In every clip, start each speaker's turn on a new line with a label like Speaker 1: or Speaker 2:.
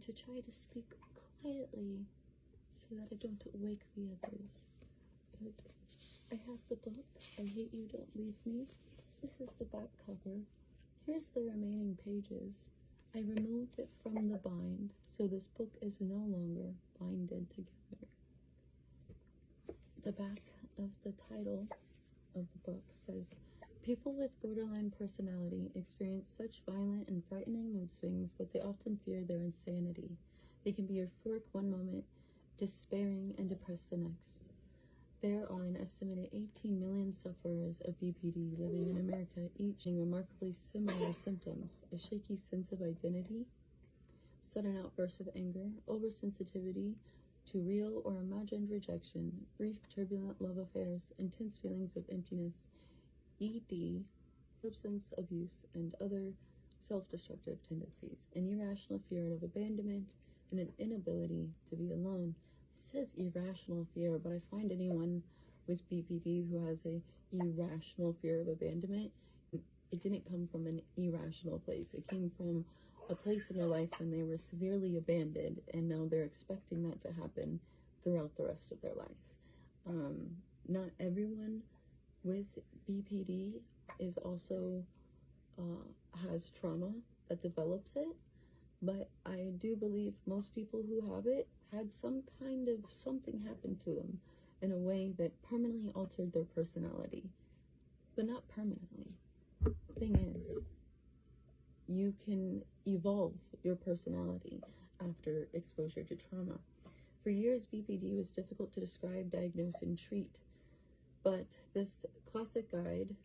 Speaker 1: to try to speak quietly so that I don't wake the others. But I have the book, I Hate You, Don't Leave Me. This is the back cover. Here's the remaining pages. I removed it from the bind, so this book is no longer binded together. The back of the title of the book says, people with borderline personality experience such violent and frightening mood swings that they often fear their insanity. They can be euphoric one moment, despairing and depressed the next. There are an estimated 18 million sufferers of BPD living in America, each having remarkably similar symptoms: a shaky sense of identity, sudden outbursts of anger, oversensitivity to real or imagined rejection, brief turbulent love affairs, intense feelings of emptiness, ED, substance abuse, and other self-destructive tendencies, an irrational fear of abandonment, and an inability to be alone. It says irrational fear, but I find anyone with BPD who has a irrational fear of abandonment, it didn't come from an irrational place. It came from a place in their life when they were severely abandoned, and now they're expecting that to happen throughout the rest of their life. Not everyone with BPD is also has trauma that develops it, but I do believe most people who have it had some kind of something happen to them in a way that permanently altered their personality, but not permanently. The thing is, you can evolve your personality after exposure to trauma. For years, BPD was difficult to describe, diagnose, and treat, but this classic guide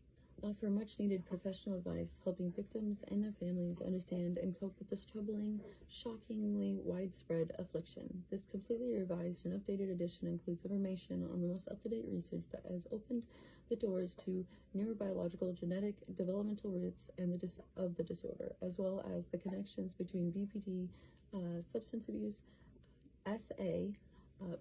Speaker 1: offers much-needed professional advice, helping victims and their families understand and cope with this troubling, shockingly widespread affliction. This completely revised and updated edition includes information on the most up-to-date research that has opened the doors to neurobiological, genetic, developmental roots and of the disorder, as well as the connections between BPD, substance abuse, SA,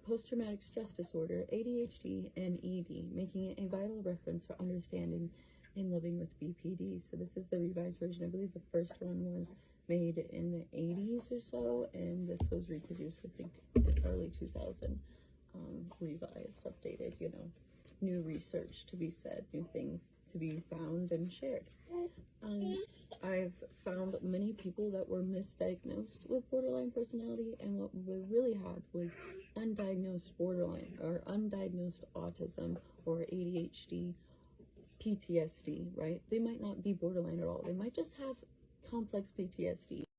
Speaker 1: post-traumatic stress disorder, ADHD, and ED, making it a vital reference for understanding and living with BPD. So this is the revised version. I believe the first one was made in the 80s or so, and this was reproduced, I think, in early 2000, revised, updated, you know, new research to be said, new things to be found and shared. I've found many people that were misdiagnosed with borderline personality, and what we really had was undiagnosed borderline or undiagnosed autism or ADHD, PTSD, right? They might not be borderline at all. They might just have complex PTSD.